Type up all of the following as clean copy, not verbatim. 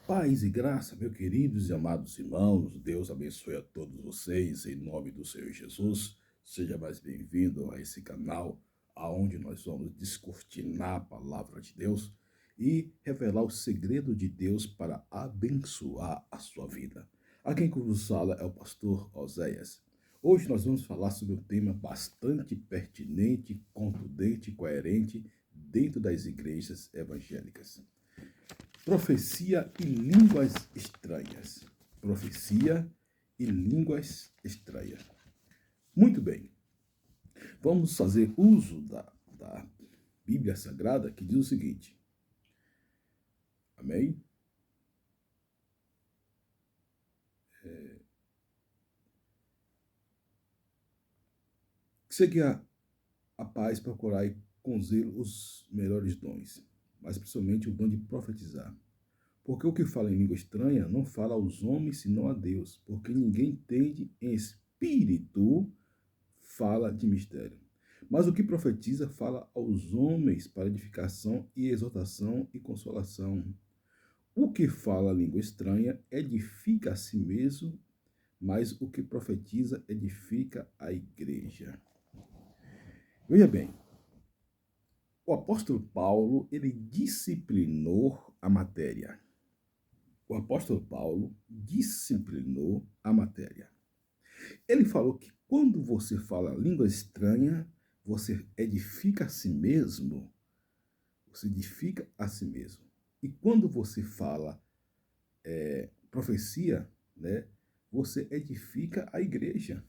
Paz e graça, meus queridos e amados irmãos, Deus abençoe a todos vocês, em nome do Senhor Jesus. Seja mais bem-vindo a esse canal, aonde nós vamos descortinar a palavra de Deus e revelar o segredo de Deus para abençoar a sua vida. Aqui quem vos fala é o pastor Oséias. Hoje nós vamos falar sobre um tema bastante pertinente, contundente e coerente dentro das igrejas evangélicas. Profecia e línguas estranhas. Profecia e línguas estranhas. Muito bem. Vamos fazer uso da Bíblia Sagrada, que diz o seguinte. Amém? Segui a paz, procurai com zelo os melhores dons, mas principalmente o dom de profetizar. Porque o que fala em língua estranha não fala aos homens, senão a Deus, porque ninguém entende em espírito, fala de mistério. Mas o que profetiza fala aos homens para edificação e exortação e consolação. O que fala a língua estranha edifica a si mesmo, mas o que profetiza edifica a igreja. Veja bem, o apóstolo Paulo, ele disciplinou a matéria. O apóstolo Paulo disciplinou a matéria. Ele falou que quando você fala língua estranha, você edifica a si mesmo. Você edifica a si mesmo. E quando você fala profecia, né, você edifica a igreja.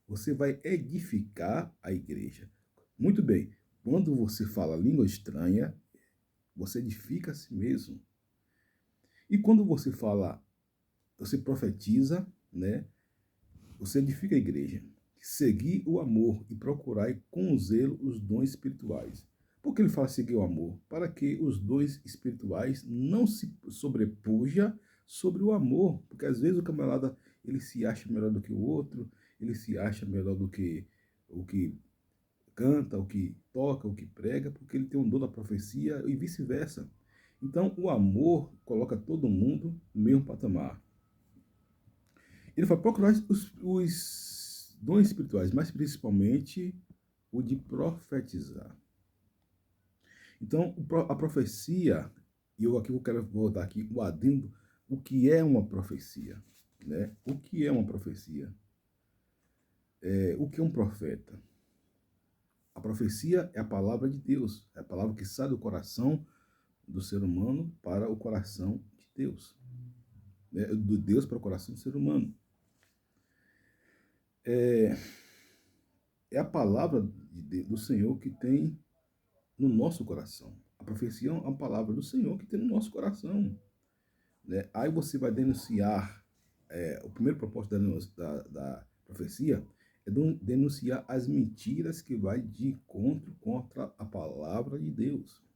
Você vai edificar a igreja. Muito bem. Quando você fala língua estranha, você edifica a si mesmo. E quando você fala, você profetiza, né? Você edifica a igreja. Seguir o amor e procurai com zelo os dons espirituais. Por que ele fala seguir o amor? Para que os dons espirituais não se sobrepuja sobre o amor. Porque às vezes o camarada ele se acha melhor do que o outro, ele se acha melhor do que o que canta, o que toca, o que prega, porque ele tem um dom da profecia e vice-versa. Então o amor coloca todo mundo no mesmo patamar. Ele vai procurar os dons espirituais, mas principalmente o de profetizar. Então, a profecia, e eu aqui eu quero voltar aqui o adendo, o que é uma profecia? Né? O que é uma profecia? O que é um profeta? A profecia é a palavra de Deus, é a palavra que sai do coração do ser humano para o coração de Deus. Né? Do Deus para o coração do ser humano. É a palavra do Senhor que tem no nosso coração. A profecia é uma palavra do Senhor que tem no nosso coração. Né? Aí você vai denunciar, o primeiro propósito da profecia é denunciar as mentiras que vai de encontro contra a palavra de Deus.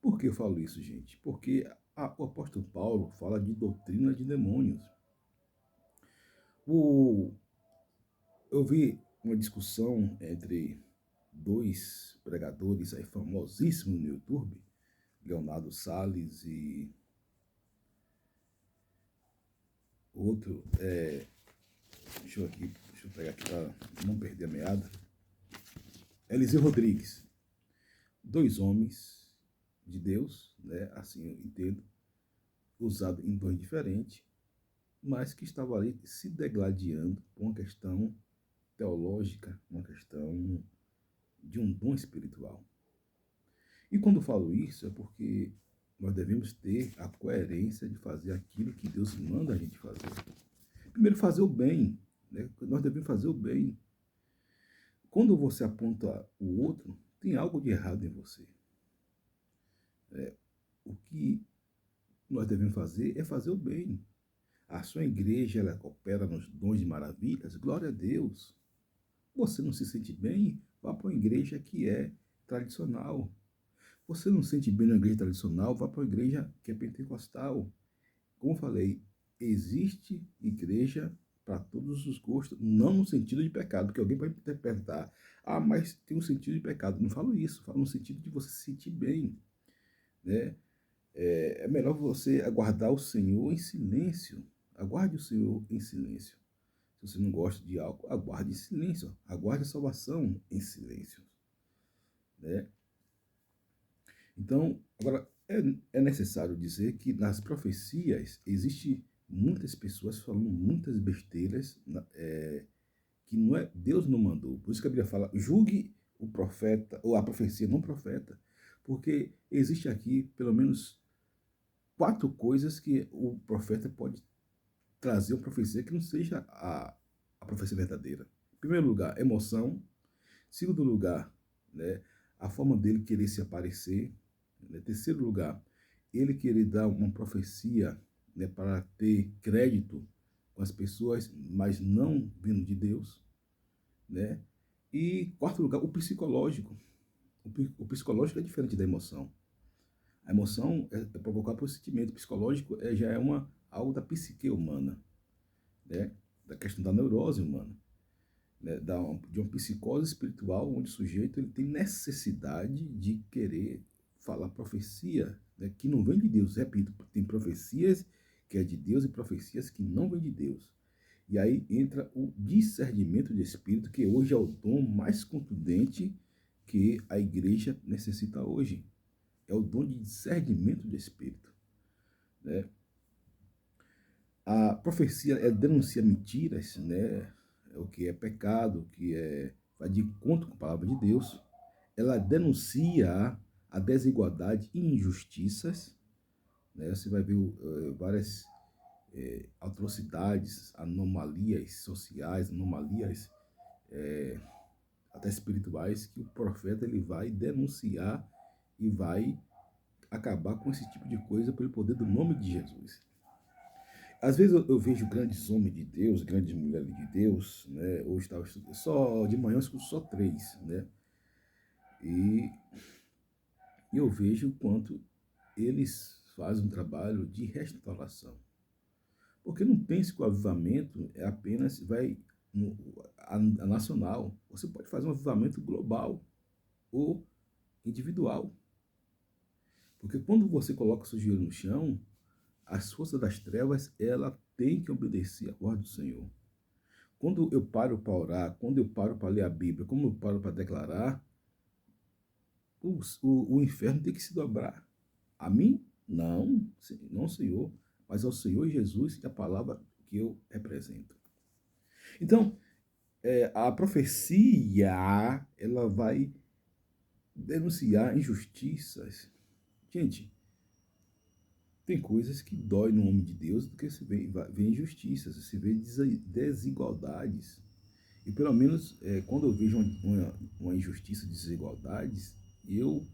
Por que eu falo isso, gente? Porque o apóstolo Paulo fala de doutrina de demônios. Eu vi uma discussão entre dois pregadores aí famosíssimos no YouTube, Leonardo Salles e outro, deixa eu pegar aqui para não perder a meada, Eliseu Rodrigues. Dois homens de Deus, né, assim eu entendo, usados em dons diferentes, mas que estavam ali se degladiando por uma questão teológica, uma questão de um dom espiritual. E quando eu falo isso é porque nós devemos ter a coerência de fazer aquilo que Deus manda a gente fazer. Primeiro, fazer o bem. Né? Nós devemos fazer o bem. Quando você aponta o outro, tem algo de errado em você. O que nós devemos fazer é fazer o bem. A sua igreja, ela opera nos dons de maravilhas, glória a Deus. Você não se sente bem? Vá para uma igreja que é tradicional. Você não se sente bem na igreja tradicional? Vá para uma igreja que é pentecostal. Como eu falei, existe igreja para todos os gostos, não no sentido de pecado, porque alguém pode interpretar, mas tem um sentido de pecado. Não falo isso, falo no sentido de você se sentir bem, né? É melhor você aguardar o Senhor em silêncio. Aguarde o Senhor em silêncio. Se você não gosta de algo, aguarde em silêncio. Aguarde a salvação em silêncio, né? Então, agora, é necessário dizer que nas profecias existe muitas pessoas falando muitas besteiras que não é Deus não mandou. Por isso que a Bíblia fala, julgue o profeta, ou a profecia, não profeta. Porque existe aqui, pelo menos, 4 coisas que o profeta pode trazer uma profecia que não seja a profecia verdadeira. Em primeiro lugar, emoção. Em segundo lugar, né, a forma dele querer se aparecer. Em terceiro lugar, ele querer dar uma profecia, né, para ter crédito com as pessoas, mas não vindo de Deus, né? E quarto lugar, o psicológico. O psicológico é diferente da emoção. A emoção é provocada por sentimento. O psicológico já é algo da psique humana, né? Da questão da neurose humana, né? De uma psicose espiritual, onde o sujeito ele tem necessidade de querer falar profecia, né? Que não vem de Deus. Repito, tem profecias que é de Deus e profecias que não vêm de Deus. E aí entra o discernimento de espírito, que hoje é o dom mais contundente que a igreja necessita hoje. É o dom de discernimento de espírito, né? A profecia denuncia mentiras, né? É o que é pecado, o que vai de encontro com a palavra de Deus. Ela denuncia a desigualdade e injustiças, né? Você vai ver várias atrocidades, anomalias sociais, anomalias até espirituais, que o profeta ele vai denunciar e vai acabar com esse tipo de coisa pelo poder do nome de Jesus. Às vezes eu vejo grandes homens de Deus, grandes mulheres de Deus, né? Hoje estava estudando, só de manhã eu escuto só 3, né? E eu vejo o quanto eles fazem um trabalho de restauração. Porque não pense que o avivamento é apenas a nacional. Você pode fazer um avivamento global ou individual. Porque quando você coloca o seu joelho no chão, as forças das trevas, ela tem que obedecer à voz do Senhor. Quando eu paro para orar, quando eu paro para ler a Bíblia, como eu paro para declarar, o inferno tem que se dobrar. A mim? Não, não, Senhor, mas ao Senhor Jesus e a palavra que eu represento. Então, a profecia, ela vai denunciar injustiças. Gente, tem coisas que dói no homem de Deus do que se vê injustiças, se vê desigualdades. E pelo menos quando eu vejo uma injustiça, desigualdades, eu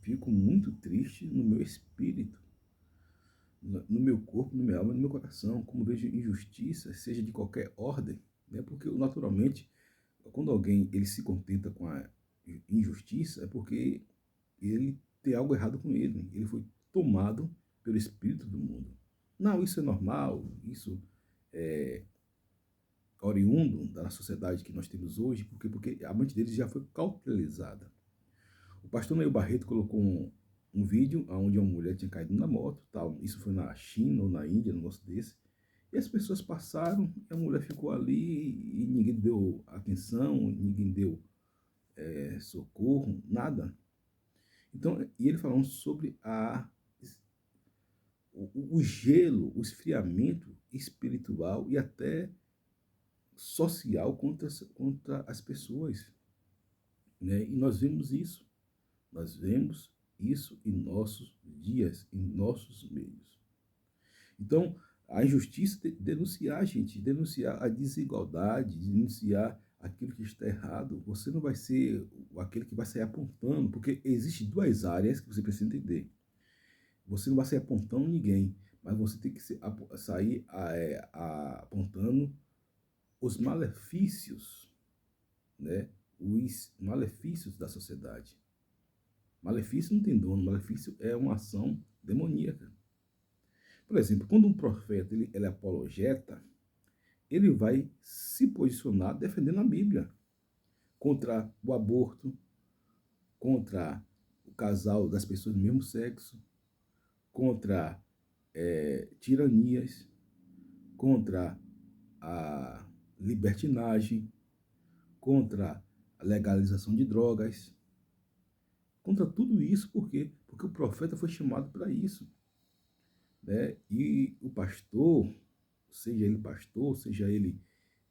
fico muito triste no meu espírito, no meu corpo, no meu alma, no meu coração, como vejo injustiça, seja de qualquer ordem, né? Porque naturalmente, quando alguém ele se contenta com a injustiça, é porque ele tem algo errado com ele, ele foi tomado pelo espírito do mundo. Não, isso é normal, isso é oriundo da sociedade que nós temos hoje, porque a mente deles já foi cauterizada. O pastor Neil Barreto colocou um vídeo onde uma mulher tinha caído na moto, tal. Isso foi na China ou na Índia, um negócio desse. E as pessoas passaram, e a mulher ficou ali e ninguém deu atenção, ninguém deu socorro, nada. Então, e ele falando sobre o gelo, o esfriamento espiritual e até social contra as pessoas, né? E nós vemos isso. Nós vemos isso em nossos dias, em nossos meios. Então, a injustiça, denunciar, gente, denunciar a desigualdade, denunciar aquilo que está errado. Você não vai ser aquele que vai sair apontando, porque existem 2 áreas que você precisa entender. Você não vai sair apontando ninguém, mas você tem que sair apontando os malefícios, né? Os malefícios da sociedade. Malefício não tem dono, malefício é uma ação demoníaca. Por exemplo, quando um profeta ele é apologeta, ele vai se posicionar defendendo a Bíblia contra o aborto, contra o casal das pessoas do mesmo sexo, contra tiranias, contra a libertinagem, contra a legalização de drogas, contra tudo isso. Por quê? Porque o profeta foi chamado para isso, né? E o pastor, seja ele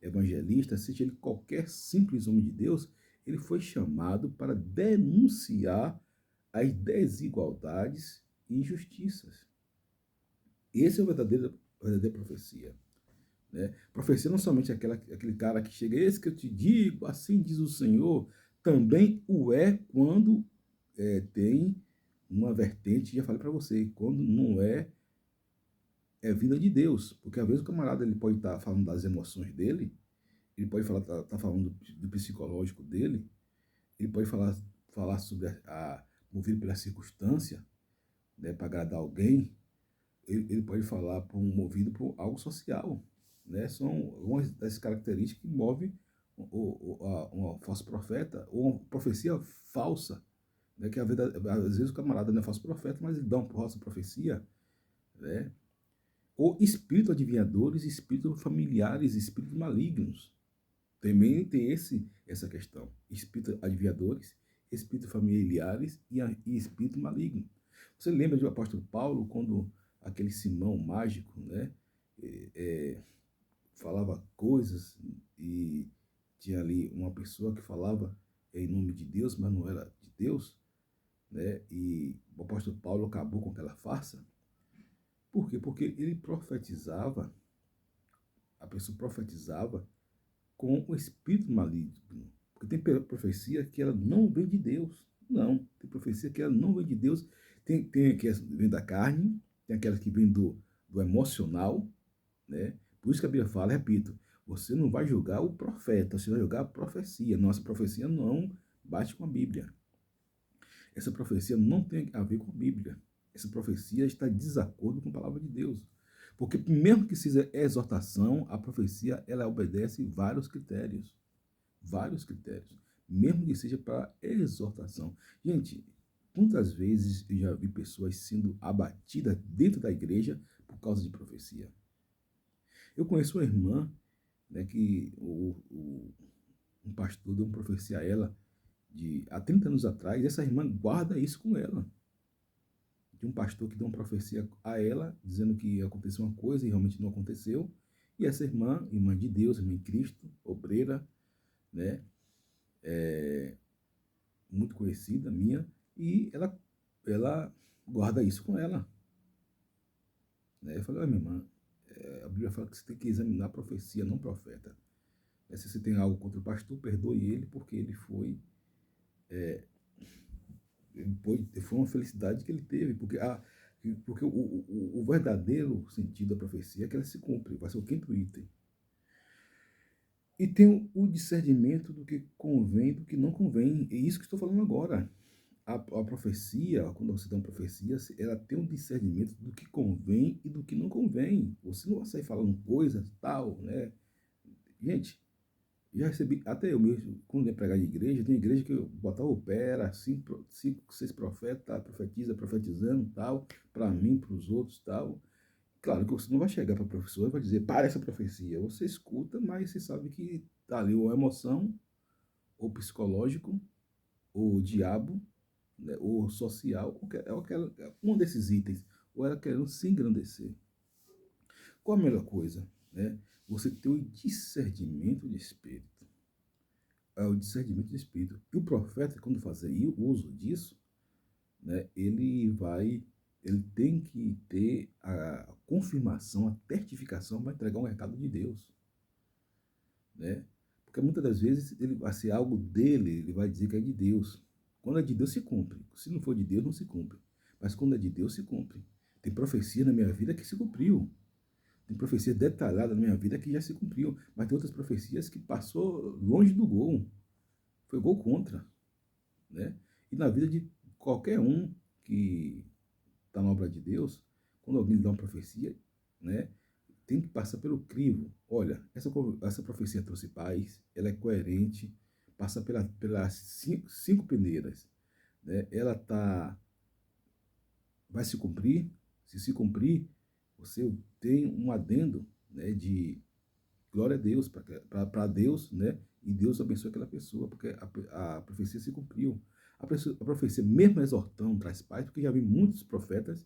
evangelista, seja ele qualquer simples homem de Deus, ele foi chamado para denunciar as desigualdades e injustiças. Esse é a verdadeira profecia. Né? Profecia não somente aquele cara que chega, esse que eu te digo, assim diz o Senhor, também o é quando tem uma vertente, já falei para você, quando não é vinda de Deus. Porque às vezes o camarada ele pode estar falando das emoções dele, ele pode falar, tá falando do psicológico dele, ele pode falar sobre movido pela circunstância, né, para agradar alguém, ele pode falar movido por algo social, né? São algumas das características que movem uma falso profeta ou uma profecia falsa, né? Que às vezes o camarada não é falso profeta, mas ele dá uma falsa profecia, né? Ou espíritos adivinhadores, espíritos familiares, espíritos malignos. Também tem essa questão. Espíritos adivinhadores, espíritos familiares e espírito maligno. Você lembra do apóstolo Paulo, quando aquele Simão mágico, né, falava coisas e tinha ali uma pessoa que falava em nome de Deus, mas não era de Deus, né, e o apóstolo Paulo acabou com aquela farsa. Por quê? Porque ele profetizava, a pessoa profetizava com o espírito maligno. Porque tem profecia que ela não vem de Deus. Não, tem profecia que ela não vem de Deus. Tem a que vem da carne, tem aquelas que vem do emocional, né? Por isso que a Bíblia fala, repito, você não vai julgar o profeta, você vai julgar a profecia. Nossa profecia não bate com a Bíblia. Essa profecia não tem a ver com a Bíblia. Essa profecia está em desacordo com a palavra de Deus. Porque mesmo que seja exortação, a profecia ela obedece vários critérios. Vários critérios. Mesmo que seja para exortação. Gente, quantas vezes eu já vi pessoas sendo abatidas dentro da igreja por causa de profecia? Eu conheço uma irmã, né, que um pastor deu uma profecia a ela há 30 anos atrás, e essa irmã guarda isso com ela. De um pastor que deu uma profecia a ela, dizendo que ia acontecer uma coisa e realmente não aconteceu. E essa irmã de Deus, irmã em Cristo, obreira, né, muito conhecida minha, e ela guarda isso com ela. Né? Eu falei, minha irmã, a Bíblia fala que você tem que examinar a profecia, não profeta. Se você tem algo contra o pastor, perdoe ele, porque foi uma felicidade que ele teve, porque o verdadeiro sentido da profecia é que ela se cumpre, vai ser o quinto item. E tem o discernimento do que convém e do que não convém. É isso que estou falando agora. A profecia, quando você dá uma profecia, ela tem um discernimento do que convém e do que não convém. Você não vai sair falando coisas tal, né? Gente, já recebi, até eu mesmo, quando ia pregar de igreja, tem igreja que eu botava o pé, era 6 profetas, profetizando tal, para mim, para os outros tal. Claro que você não vai chegar para a professora e vai dizer, para essa profecia. Você escuta, mas você sabe que está ali ou emoção, ou psicológico, ou diabo, né, ou social, um desses itens, ou ela querendo se engrandecer. Qual a melhor coisa? Né? Você ter o discernimento de espírito. É o discernimento de espírito. E o profeta, quando fazer uso disso, né, ele tem que ter a confirmação, a certificação para entregar um recado de Deus. Né? Porque muitas das vezes ele vai ser algo dele, ele vai dizer que é de Deus. Quando é de Deus, se cumpre. Se não for de Deus, não se cumpre. Mas quando é de Deus, se cumpre. Tem profecia na minha vida que se cumpriu. Tem profecia detalhada na minha vida que já se cumpriu. Mas tem outras profecias que passou longe do gol. Foi gol contra. Né? E na vida de qualquer um que está na obra de Deus, quando alguém lhe dá uma profecia, né, tem que passar pelo crivo. Olha, essa profecia trouxe paz, ela é coerente, passa pelas cinco peneiras. Né? Vai se cumprir, se cumprir, você tem um adendo, né, de glória a Deus, para Deus, né? E Deus abençoe aquela pessoa, porque a profecia se cumpriu. A profecia, mesmo exortando, traz paz, porque já vi muitos profetas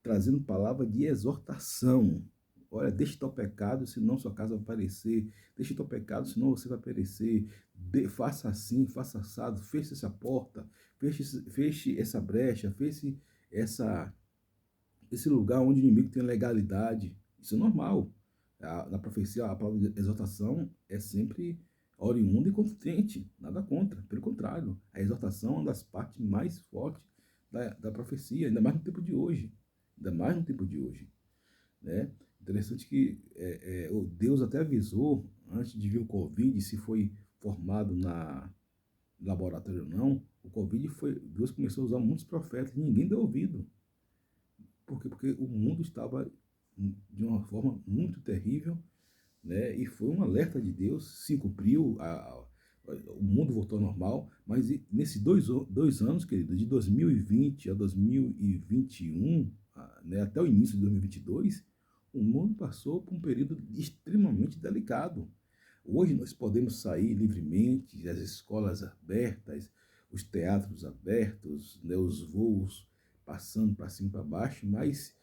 trazendo palavra de exortação. Olha, deixe tal pecado, senão sua casa vai perecer. Deixe tal pecado, senão você vai perecer. Faça assim, faça assado, feche essa porta, feche essa brecha, feche essa, esse lugar onde o inimigo tem legalidade. Isso é normal. Na profecia, a palavra de exortação é sempre oriunda e contundente, nada contra. Pelo contrário, a exortação é uma das partes mais fortes da profecia, ainda mais no tempo de hoje. Ainda mais no tempo de hoje. Né? Interessante que o Deus até avisou, antes de vir o Covid, se foi formado na laboratório ou não, o Covid foi, Deus começou a usar muitos profetas, ninguém deu ouvido. Por quê? Porque o mundo estava de uma forma muito terrível, né? E foi um alerta de Deus, se cumpriu, o mundo voltou ao normal, mas nesses dois anos, querido, de 2020 a 2021, né, até o início de 2022, o mundo passou por um período extremamente delicado. Hoje nós podemos sair livremente, as escolas abertas, os teatros abertos, né, os voos passando para cima e para baixo, mas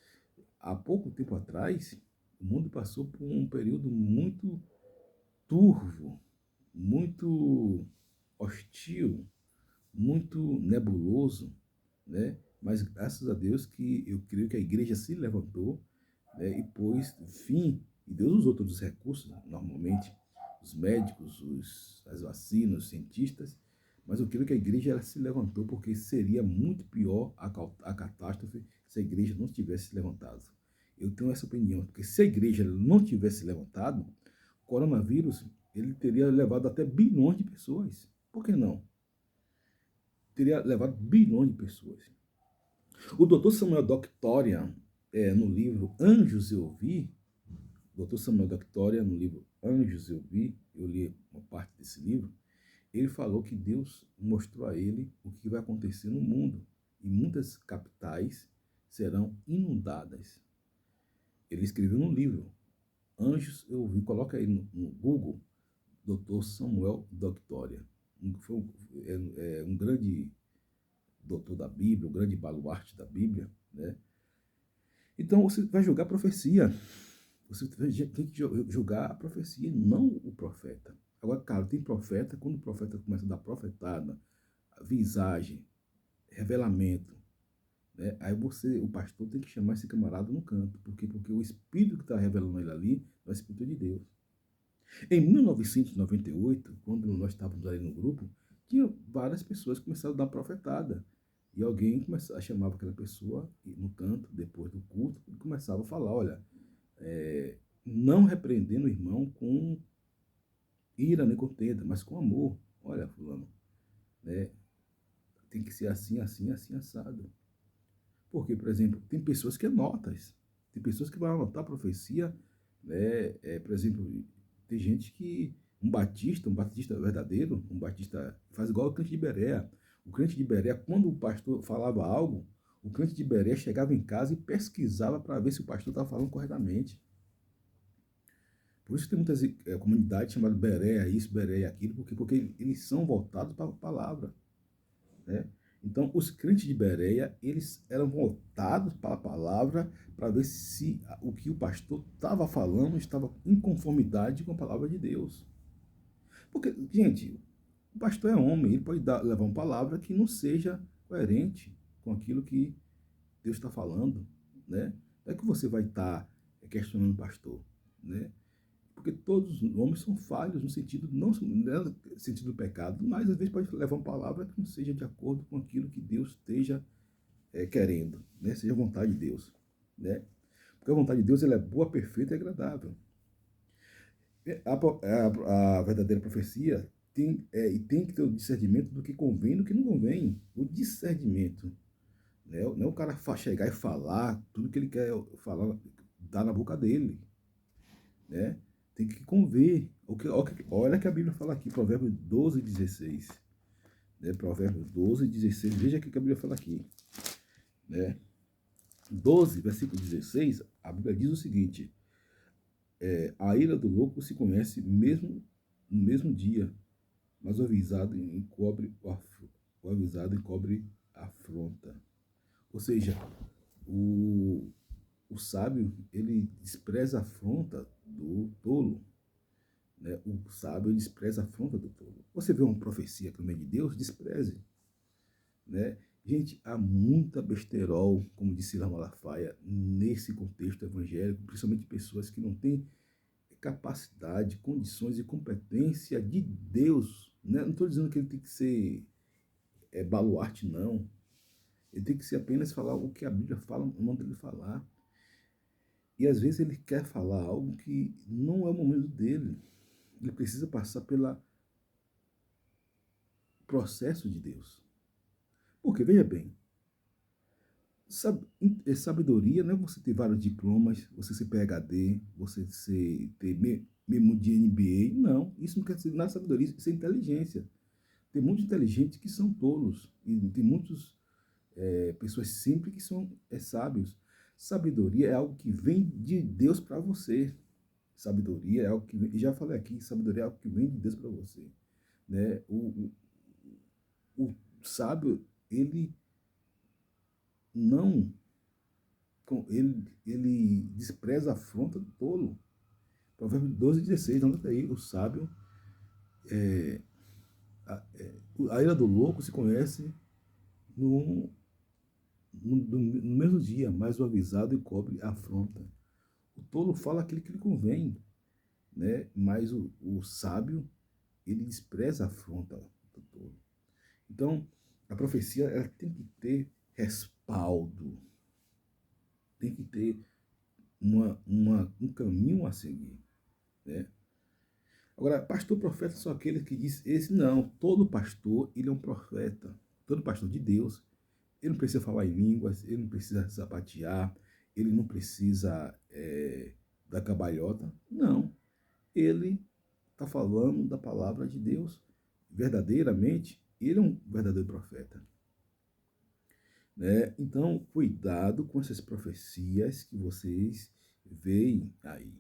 há pouco tempo atrás, o mundo passou por um período muito turvo, muito hostil, muito nebuloso, né? Mas graças a Deus que eu creio que a igreja se levantou, né, e pôs fim, e Deus usou todos os recursos, normalmente, os médicos, as vacinas, os cientistas, mas eu creio que a igreja ela se levantou porque seria muito pior a catástrofe se a igreja não tivesse se levantado. Eu tenho essa opinião, porque se a igreja não tivesse levantado, o coronavírus ele teria levado até bilhões de pessoas. Por que não? Teria levado bilhões de pessoas. O Dr. Samuel Doctoria, no livro Anjos Eu Vi, Dr. Samuel Doctoria, no livro Anjos eu li uma parte desse livro, ele falou que Deus mostrou a ele o que vai acontecer no mundo e muitas capitais serão inundadas. Ele escreveu no livro Anjos Eu Vi, coloca aí no Google, Dr. Samuel Doctoria. Foi um grande doutor da Bíblia, um grande baluarte da Bíblia, né? Então você vai julgar a profecia. Você tem que julgar a profecia, não o profeta. Agora, cara, tem profeta, quando o profeta começa a dar profetada, visagem, revelamento, né? Aí o pastor tem que chamar esse camarada no canto. Por quê? Porque o Espírito que está revelando ele ali é o Espírito de Deus. Em 1998, quando nós estávamos ali no grupo, tinha várias pessoas que começaram a dar profetada. E alguém chamava aquela pessoa no canto, depois do culto, e começava a falar, olha, não repreendendo o irmão com ira nem contenda, mas com amor. Olha, fulano, né, tem que ser assim, assim, assim, assado. Porque, por exemplo, tem pessoas que anotam, tem pessoas que vão anotar a profecia, né, por exemplo, tem gente que, um batista verdadeiro, um batista faz igual o crente de Berea. O crente de Berea, quando o pastor falava algo, o crente de Berea chegava em casa e pesquisava para ver se o pastor estava falando corretamente. Por isso tem muitas comunidades chamadas Berea isso, Berea aquilo, porque eles são voltados para a palavra, né? Então, os crentes de Bereia, eles eram voltados para a palavra para ver se o que o pastor estava falando estava em conformidade com a palavra de Deus. Porque, gente, o pastor é homem, ele pode levar uma palavra que não seja coerente com aquilo que Deus está falando, né? Não é que você vai estar questionando o pastor, né? Porque todos os homens são falhos no sentido, não no sentido do pecado, mas às vezes pode levar uma palavra que não seja de acordo com aquilo que Deus esteja querendo, né? Seja a vontade de Deus, né? Porque a vontade de Deus ela é boa, perfeita e agradável. A verdadeira profecia tem que ter o discernimento do que convém e do que não convém. O discernimento, né? Não é o cara chegar e falar tudo que ele quer falar, dá na boca dele, né? Tem que conver. Olha que a Bíblia fala aqui, Provérbios 12, 16. Né? Provérbios 12, 16. Veja o que a Bíblia fala aqui. Né? 12, versículo 16, a Bíblia diz o seguinte: a ira do louco se conhece mesmo no mesmo dia, mas o avisado encobre a afronta. Ou seja, o, o sábio, ele despreza a afronta do tolo. Né? O sábio despreza a afronta do tolo. Você vê uma profecia que no meio de Deus, despreze. Né? Gente, há muita besterol, como disse Lama Malafaia, nesse contexto evangélico, principalmente pessoas que não têm capacidade, condições e competência de Deus. Né? Não estou dizendo que ele tem que ser baluarte, não. Ele tem que ser apenas falar o que a Bíblia fala, manda ele falar. E às vezes ele quer falar algo que não é o momento dele. Ele precisa passar pelo processo de Deus. Porque, veja bem, sabedoria não é você ter vários diplomas, você ser PhD, você ter mesmo de MBA. Não, isso não quer dizer nada de sabedoria, isso é inteligência. Tem muitos inteligentes que são tolos, e tem muitas pessoas simples que são sábios. Sabedoria é algo que vem de Deus para você. Sabedoria é algo que vem, já falei aqui, sabedoria é algo que vem de Deus para você. Né? O sábio, ele não, ele despreza a afronta do tolo. Provérbios 12:16, anota aí, o sábio, a, a ira do louco se conhece no, no mesmo dia, mas o avisado encobre a afronta. O tolo fala aquilo que lhe convém, né? Mas o sábio, ele despreza a afronta do tolo. Então, a profecia, ela tem que ter respaldo, tem que ter um caminho a seguir, né? Agora, pastor profeta são aqueles que diz esse não, todo pastor, ele é um profeta, todo pastor de Deus, ele não precisa falar em línguas, ele não precisa sapatear, ele não precisa da cabalhota, não, ele está falando da palavra de Deus, verdadeiramente, ele é um verdadeiro profeta. Né? Então, cuidado com essas profecias que vocês veem aí,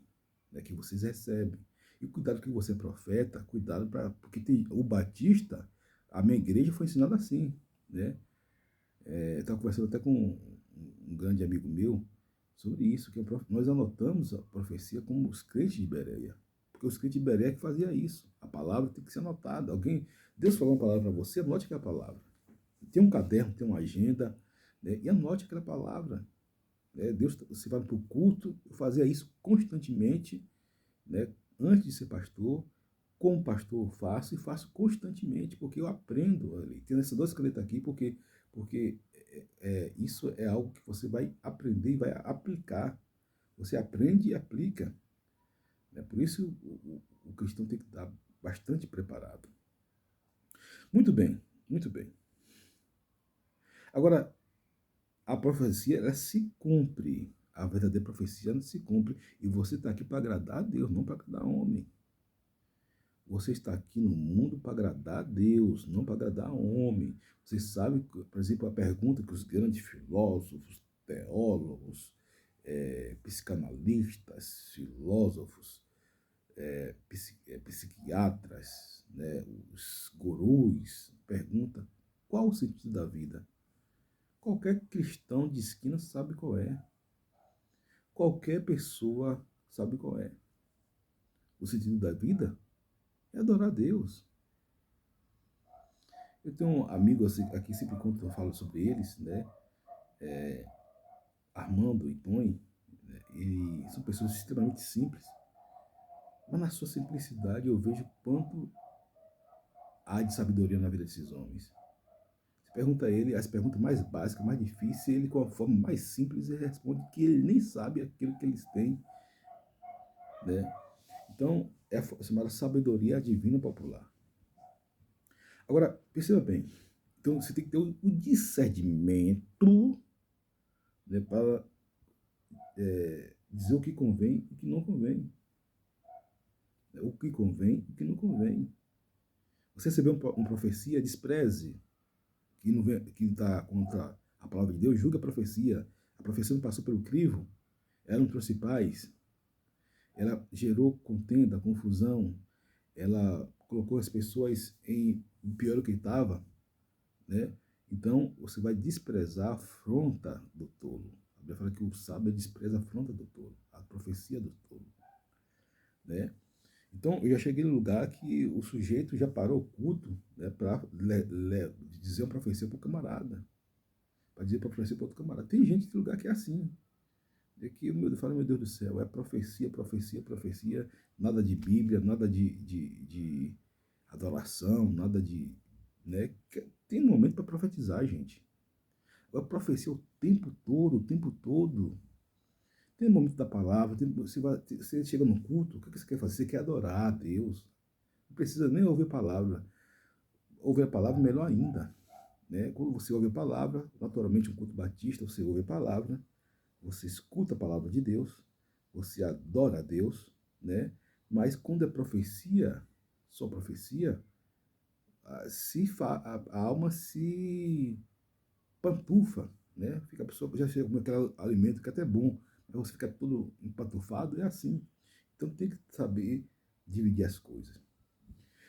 né? Que vocês recebem. E cuidado que você é profeta, cuidado porque tem o Batista, a minha igreja foi ensinada assim, né? Estava conversando até com um grande amigo meu sobre isso, que nós anotamos a profecia como os crentes de Bereia. Porque os crentes de Bereia que fazia isso. A palavra tem que ser anotada. Deus falou uma palavra para você, anote aquela palavra. Tem um caderno, tem uma agenda, né? E anote aquela palavra. Né? Deus, você vai para o culto, eu fazia isso constantemente, né? Antes de ser pastor, como pastor eu faço e faço constantemente, porque eu aprendo ali. Tenho essas duas canetas aqui, porque isso é algo que você vai aprender e vai aplicar. Você aprende e aplica. Né? Por isso o cristão tem que estar bastante preparado. Muito bem, muito bem. Agora, a profecia, ela se cumpre. A verdadeira profecia não se cumpre. E você está aqui para agradar a Deus, não para agradar homem. Você está aqui no mundo para agradar a Deus, não para agradar homem. Você sabe, por exemplo, a pergunta que os grandes filósofos, teólogos, psicanalistas, filósofos, psiquiatras, né, os gurus, perguntam: qual o sentido da vida? Qualquer cristão de esquina sabe qual é. Qualquer pessoa sabe qual é. O sentido da vida é adorar a Deus. Eu tenho um amigo assim, aqui, sempre quando eu falo sobre eles, né? Armando e Tony, né? E são pessoas extremamente simples. Mas na sua simplicidade eu vejo quanto há de sabedoria na vida desses homens. Você pergunta a ele as perguntas mais básicas, mais difíceis, ele com a forma mais simples ele responde que ele nem sabe aquilo que eles têm, né? Então, é chamada sabedoria divina popular. Agora, perceba bem, então você tem que ter o discernimento, né, para dizer o que convém e o que não convém. O que convém e o que não convém. Você recebeu uma profecia, despreze, que está contra a palavra de Deus, julga a profecia. A profecia não passou pelo crivo, ela não trouxe paz, ela gerou contenda, confusão, ela colocou as pessoas em pior do que estava, né? Então, você vai desprezar a afronta do tolo. A Bíblia fala que o sábio despreza a afronta do tolo, a profecia do tolo, né? Então, eu já cheguei no lugar que o sujeito já parou o culto, né, para dizer uma profecia para o camarada, para dizer para profecia para outro camarada. Tem gente no lugar que é assim. É que eu falo, meu Deus do céu, é profecia, profecia, profecia, nada de Bíblia, nada de adoração, nada de. Né? Tem um momento para profetizar, gente. Agora, profecia o tempo todo, o tempo todo. Tem um momento da palavra, você chega no culto, o que você quer fazer? Você quer adorar a Deus. Não precisa nem ouvir a palavra. Ouvir a palavra, melhor ainda. Né? Quando você ouve a palavra, naturalmente, um culto batista, você ouve a palavra, você escuta a palavra de Deus, você adora a Deus, né? Mas quando é profecia, só profecia, a alma se pantufa, né? Fica a pessoa já chega com aquele alimento que é até bom, mas você fica todo empantufado, é assim. Então tem que saber dividir as coisas.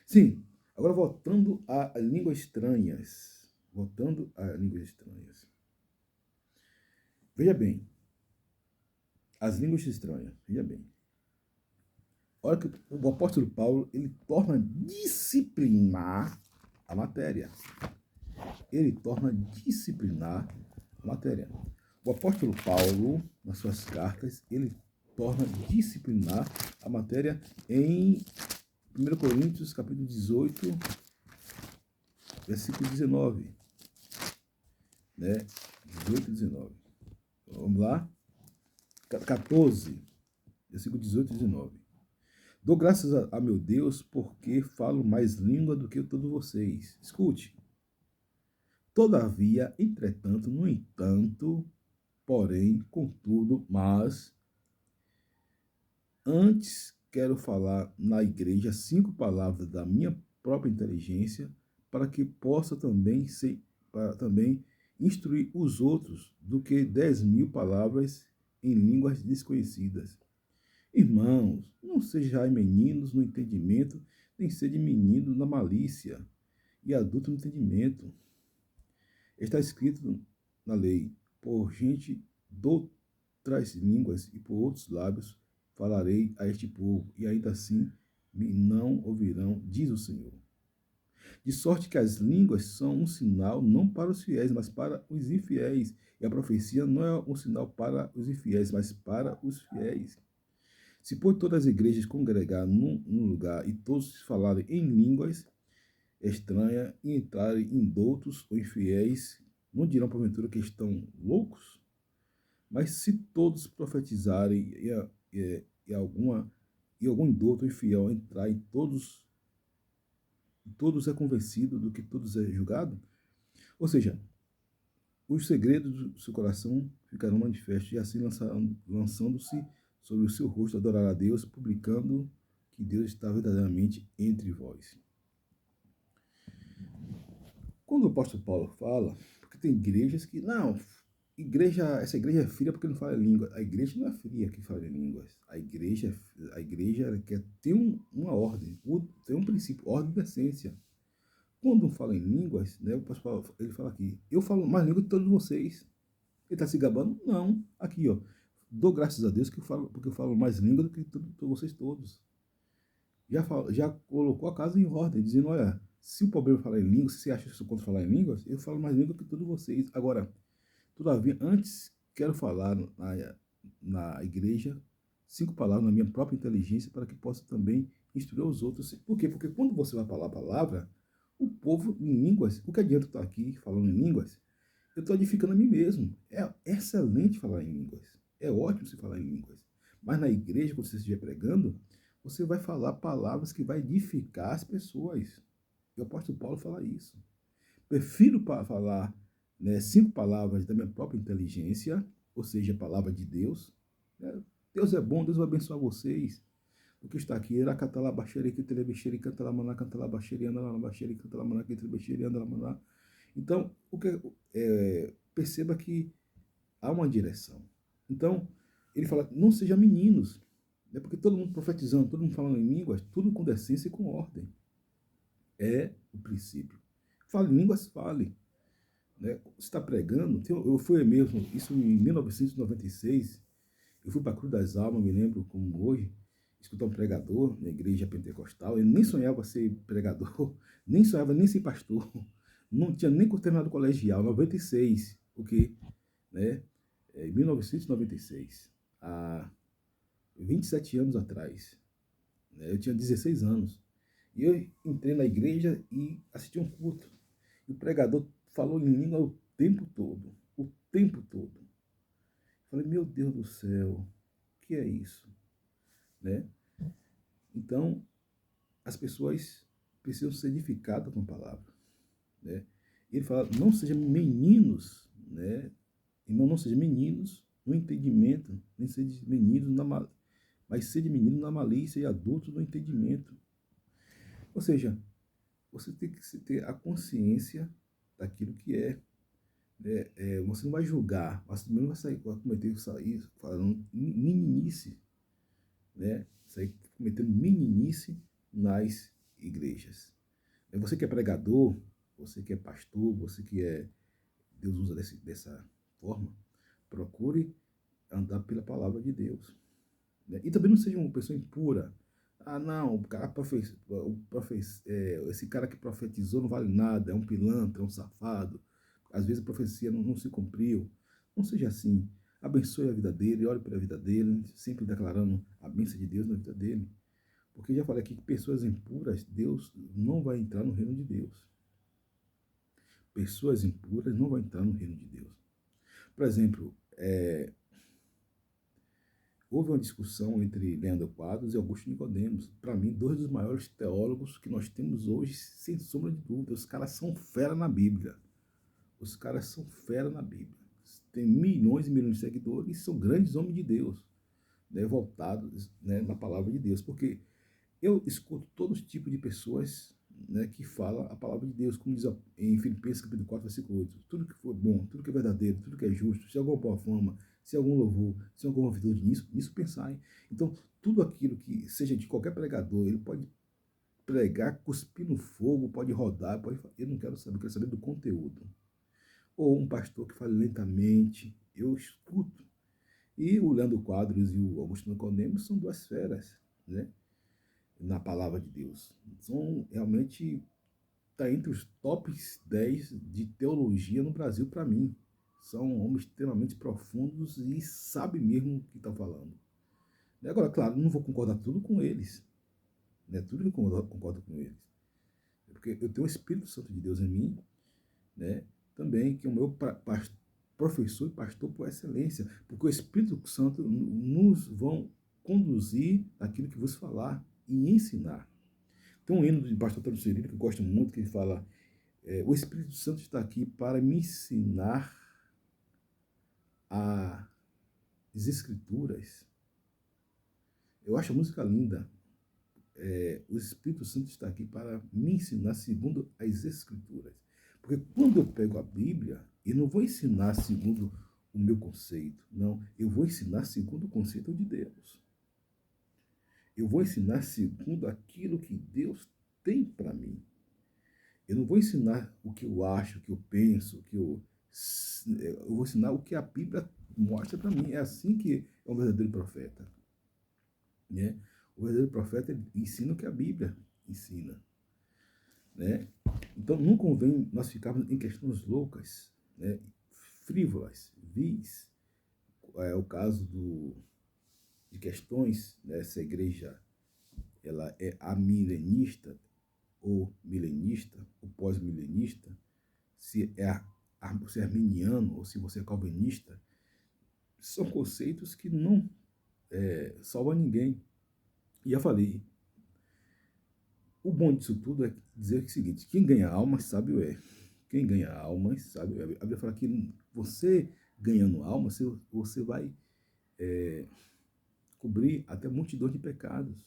Sim, agora voltando a línguas estranhas. Voltando a línguas estranhas. Veja bem, as línguas estranhas, veja bem. Olha que o apóstolo Paulo, ele torna disciplinar a matéria. Ele torna disciplinar a matéria. O apóstolo Paulo, nas suas cartas, ele torna disciplinar a matéria em 1 Coríntios, capítulo 18, versículo 19. Né? 18 e 19. Vamos lá? 14, versículo 18 e 19. Dou graças a meu Deus porque falo mais língua do que todos vocês. Escute. Todavia, entretanto, no entanto, porém, contudo, mas, antes quero falar na igreja 5 palavras da minha própria inteligência para que possa também para também instruir os outros do que 10.000 palavras em línguas desconhecidas. Irmãos, não sejais meninos no entendimento, nem sede meninos na malícia, e adulto no entendimento. Está escrito na lei, por gente de outras línguas e por outros lábios falarei a este povo, e ainda assim me não ouvirão, diz o Senhor. De sorte que as línguas são um sinal não para os fiéis, mas para os infiéis, e a profecia não é um sinal para os infiéis, mas para os fiéis. Se por todas as igrejas congregar num lugar e todos falarem em línguas estranhas e entrarem em doutos ou infiéis, não dirão porventura que estão loucos? Mas se todos profetizarem e algum indouto ou infiel entrar em todos é convencido do que todos é julgado? Ou seja, os segredos do seu coração ficarão manifestos e assim lançando-se sobre o seu rosto adorar a Deus, publicando que Deus está verdadeiramente entre vós. Quando o apóstolo Paulo fala, porque tem igrejas que, não, essa igreja é fria porque não fala língua. A igreja não é fria que fala línguas. A igreja quer ter uma ordem, tem um princípio, ordem da essência. Quando fala em línguas, né, o apóstolo Paulo, ele fala aqui, eu falo mais língua que todos vocês. Ele está se gabando? Não. Aqui, ó. Dou graças a Deus porque eu falo mais língua do que vocês todos. Já colocou a casa em ordem, dizendo, olha, se o problema é falar em língua, se você acha que eu sou contra falar em línguas, eu falo mais língua que todos vocês. Agora, todavia, antes quero falar na igreja 5 palavras na minha própria inteligência para que possa também instruir os outros. Por quê? Porque quando você vai falar a palavra, o povo em línguas, o que adianta eu estar aqui falando em línguas? Eu estou edificando a mim mesmo. É excelente falar em línguas. É ótimo se falar em línguas. Mas na igreja, quando você estiver pregando, você vai falar palavras que vai edificar as pessoas. E o apóstolo Paulo fala isso. Prefiro falar, né, 5 palavras da minha própria inteligência, ou seja, a palavra de Deus. Né? Deus é bom, Deus vai abençoar vocês. O que está aqui, então, perceba que há uma direção. Então, ele fala, não sejam meninos, né? Porque todo mundo profetizando, todo mundo falando em línguas, tudo com decência e com ordem. É o princípio. Fale línguas, fale. Né? Você está pregando, eu fui mesmo, isso em 1996, eu fui para a Cruz das Almas, me lembro como hoje, escutar um pregador na igreja pentecostal, eu nem sonhava ser pregador, nem sonhava nem ser pastor, não tinha nem terminado o colegial, 96, porque, né, em 1996, há 27 anos atrás, né, eu tinha 16 anos, e eu entrei na igreja e assisti um culto, e o pregador falou em língua o tempo todo, o tempo todo. Falei, meu Deus do céu, o que é isso? Né? Então, as pessoas precisam ser edificadas com a palavra. Né? Ele fala, não sejam meninos, né? Irmão, não sejam meninos no entendimento, nem sejam meninos mas sejam meninos na malícia e adultos no entendimento. Ou seja, você tem que ter a consciência daquilo que é. Você não vai julgar, mas também não vai sair, vai cometer sair falando meninice, né? Sair cometendo meninice nas igrejas. Você que é pregador, você que é pastor, você que é Deus usa dessa forma, procure andar pela palavra de Deus. Né? E também não seja uma pessoa impura. Ah, não, esse cara que profetizou não vale nada, é um pilantra, é um safado. Às vezes a profecia não se cumpriu. Não seja assim. Abençoe a vida dele, ore pela vida dele, sempre declarando a bênção de Deus na vida dele. Porque já falei aqui que pessoas impuras, Deus não vai entrar no reino de Deus. Pessoas impuras não vão entrar no reino de Deus. Por exemplo, houve uma discussão entre Leandro Quadros e Augusto Nicodemos. Para mim, dois dos maiores teólogos que nós temos hoje, sem sombra de dúvida. Os caras são fera na Bíblia. Os caras são fera na Bíblia. Tem milhões e milhões de seguidores e são grandes homens de Deus, né, voltados, né, na palavra de Deus. Porque eu escuto todos os tipos de pessoas, né, que falam a palavra de Deus, como diz em Filipenses capítulo 4, versículo 8. Tudo que for bom, tudo que é verdadeiro, tudo que é justo, se alguma boa fama, se algum louvor, se alguma virtude nisso pensai. Então, tudo aquilo que seja de qualquer pregador, ele pode pregar, cuspir no fogo, pode rodar, eu não quero saber, eu quero saber do conteúdo. Ou um pastor que fale lentamente, eu escuto. E o Leandro Quadros e o Augusto Nicodemos são duas feras, né, na palavra de Deus. São realmente, está entre os tops 10 de teologia no Brasil para mim. São homens extremamente profundos e sabem mesmo o que estão falando. Agora, claro, não vou concordar tudo com eles. Né? Tudo que eu concordo com eles. Porque eu tenho o Espírito Santo de Deus em mim, né? Também, que é o meu professor e pastor por excelência. Porque o Espírito Santo nos vão conduzir aquilo que vos falar e ensinar. Tem um hino de pastor Antônio Cirilo que eu gosto muito, que ele fala: o Espírito Santo está aqui para me ensinar as Escrituras. Eu acho a música linda. O Espírito Santo está aqui para me ensinar segundo as Escrituras. Porque quando eu pego a Bíblia, eu não vou ensinar segundo o meu conceito. Não, eu vou ensinar segundo o conceito de Deus. Eu vou ensinar segundo aquilo que Deus tem para mim. Eu não vou ensinar o que eu acho, o que eu penso, eu vou ensinar o que a Bíblia mostra para mim. É assim que é um verdadeiro profeta. Né? O verdadeiro profeta ensina o que a Bíblia ensina. Né? Então, não convém nós ficarmos em questões loucas, né? Frívolas, vis. É o caso de questões, né? Se a igreja ela é amilenista, ou milenista, ou pós-milenista, se se é arminiano ou se você é calvinista, são conceitos que não salvam ninguém. E eu falei, o bom disso tudo é dizer o seguinte: quem ganha almas, sábio é. Quem ganha almas, sábio é. A Bíblia fala que você ganhando almas, você vai cobrir até multidão de pecados.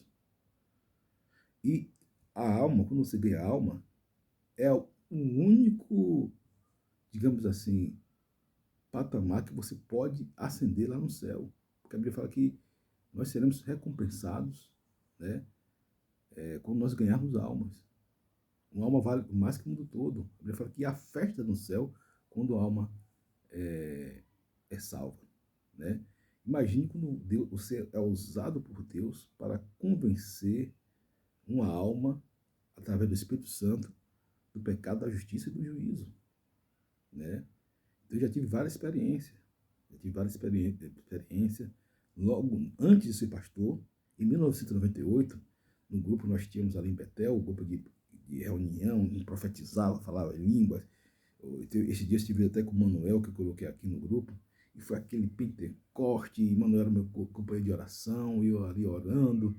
E a alma, quando você ganha alma, é o único, digamos assim, patamar que você pode ascender lá no céu. Porque a Bíblia fala que nós seremos recompensados, né, quando nós ganharmos almas. Uma alma vale mais que o mundo todo. A Bíblia fala que há festa no céu quando a alma é salva, né? Imagine quando Deus, você é usado por Deus para convencer uma alma, através do Espírito Santo, do pecado, da justiça e do juízo, né? Eu já tive várias experiências. Já tive várias experiências. Logo antes de ser pastor, em 1998, no grupo nós tínhamos ali em Betel, o grupo de reunião, profetizava, falava línguas. Esse dia eu estive até com o Manuel, que eu coloquei aqui no grupo, e foi aquele Pentecoste, e Manuel era meu companheiro de oração, e eu ali orando.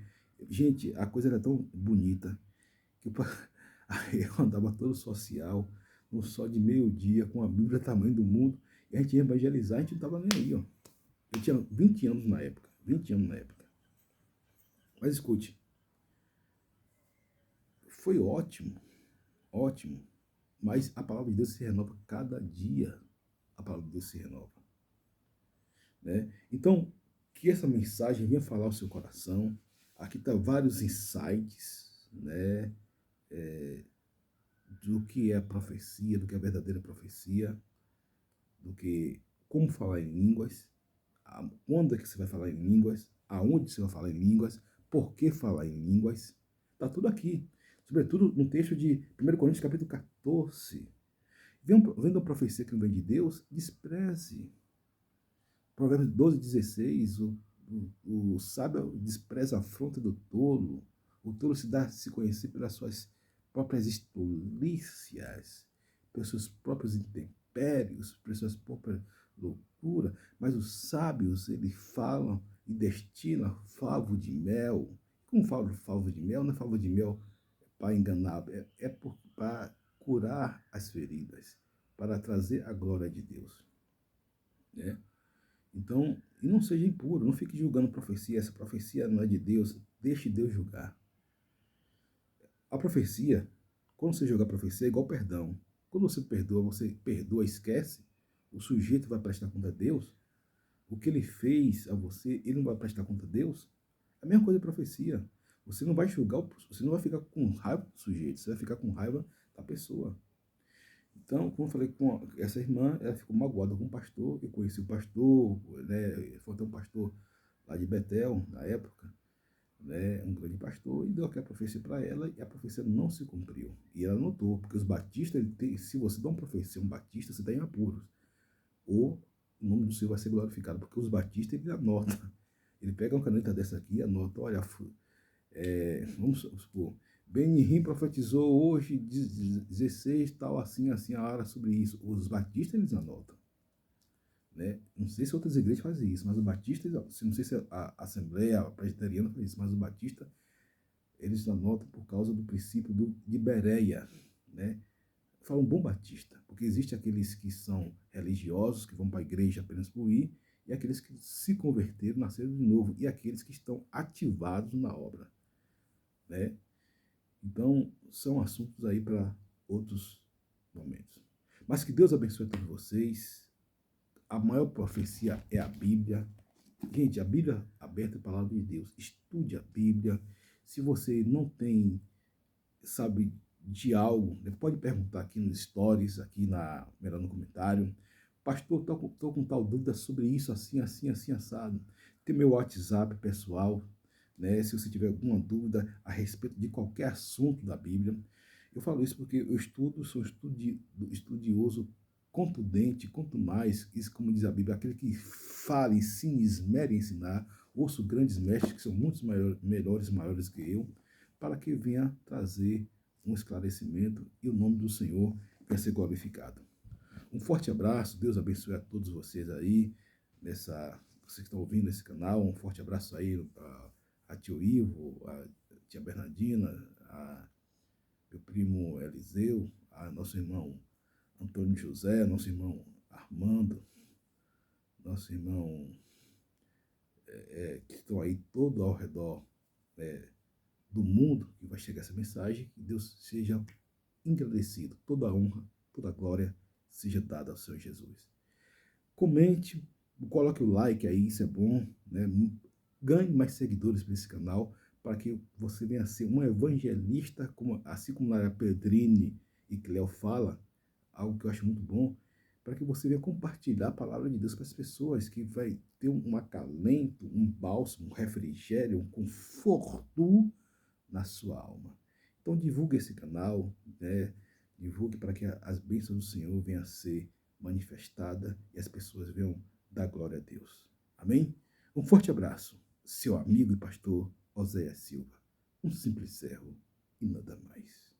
Gente, a coisa era tão bonita, que aí eu andava todo social, no sol de meio-dia, com a Bíblia tamanho do mundo, e a gente ia evangelizar, a gente não estava nem aí, ó. Eu tinha 20 anos na época, 20 anos na época. Mas escute, foi ótimo, ótimo, mas a palavra de Deus se renova cada dia. A palavra de Deus se renova, né? Então, que essa mensagem venha falar ao seu coração. Aqui tá vários insights, né? Do que é a profecia, do que é a verdadeira profecia, do que como falar em línguas, quando é que você vai falar em línguas, aonde você vai falar em línguas, por que falar em línguas. Tá tudo aqui. Sobretudo no texto de 1 Coríntios capítulo 14. Vendo a profecia que não vem de Deus, despreze. Provérbios 12:16, o sábio despreza a afronta do tolo, o tolo se conhecer pelas suas próprias estolícias, pelos seus próprios intempéries, pelas suas próprias loucuras, mas os sábios, eles falam e destinam favo de mel. Como falo favo de mel? Não é favo de mel para enganar, para curar as feridas, para trazer a glória de Deus, né? Então, e não seja impuro, não fique julgando profecia. Essa profecia não é de Deus, deixe Deus julgar. A profecia, quando você jogar profecia, é igual perdão. Quando você perdoa, esquece, o sujeito vai prestar conta a Deus. O que ele fez a você, ele não vai prestar conta a Deus. É a mesma coisa a profecia. Você não vai julgar, você não vai ficar com raiva do sujeito, você vai ficar com raiva da pessoa. Então, como eu falei com essa irmã, ela ficou magoada com o pastor. Eu conheci o pastor, né? Foi até um pastor lá de Betel, na época, né? Um grande pastor, e deu aquela profecia para ela, e a profecia não se cumpriu. E ela notou, porque os batistas, se você dá uma profecia a um batista, você está em apuros. Ou o nome do Senhor vai ser glorificado, porque os batistas, ele anota. Ele pega uma caneta dessa aqui e anota, olha, vamos supor, Benihim profetizou hoje 16, tal, assim, assim, a hora sobre isso. Os batistas, eles anotam, né? Não sei se outras igrejas fazem isso, mas os batistas, não sei se a Assembleia Presbiteriana faz isso, mas os batistas, eles anotam por causa do princípio de Bereia, né? Fala um bom batista, porque existe aqueles que são religiosos, que vão para a igreja apenas por ir, e aqueles que se converteram, nasceram de novo, e aqueles que estão ativados na obra, né? Então, são assuntos aí para outros momentos. Mas que Deus abençoe todos vocês. A maior profecia é a Bíblia. Gente, a Bíblia aberta é a palavra de Deus. Estude a Bíblia. Se você não tem, sabe, de algo, pode perguntar aqui nos stories, aqui melhor no comentário. Pastor, estou com tal dúvida sobre isso, assim, assim, assim, assado. Tem meu WhatsApp pessoal, né? Se você tiver alguma dúvida a respeito de qualquer assunto da Bíblia. Eu falo isso porque eu sou estudioso contundente, quanto mais, isso como diz a Bíblia, aquele que fale, se esmere em ensinar, ouço grandes mestres que são muitos melhores, maiores que eu, para que venha trazer um esclarecimento e o nome do Senhor venha ser glorificado. Um forte abraço, Deus abençoe a todos vocês aí, vocês que estão ouvindo esse canal, um forte abraço aí a tio Ivo, a tia Bernardina, a meu primo Eliseu, a nosso irmão Antônio José, nosso irmão Armando, nosso irmão que estão aí todo ao redor do mundo que vai chegar essa mensagem, que Deus seja engrandecido, toda a honra, toda a glória seja dada ao Senhor Jesus. Comente, coloque o like aí, isso é bom, né? Ganhe mais seguidores para esse canal, para que você venha a ser um evangelista, assim como Lara Pedrini e Cleo fala, algo que eu acho muito bom, para que você venha compartilhar a palavra de Deus para as pessoas, que vai ter um acalento, um bálsamo, um refrigério, um conforto na sua alma. Então divulgue esse canal, né? Divulgue para que as bênçãos do Senhor venham a ser manifestada e as pessoas venham dar glória a Deus. Amém? Um forte abraço, seu amigo e pastor Oséias Silva. Um simples servo e nada mais.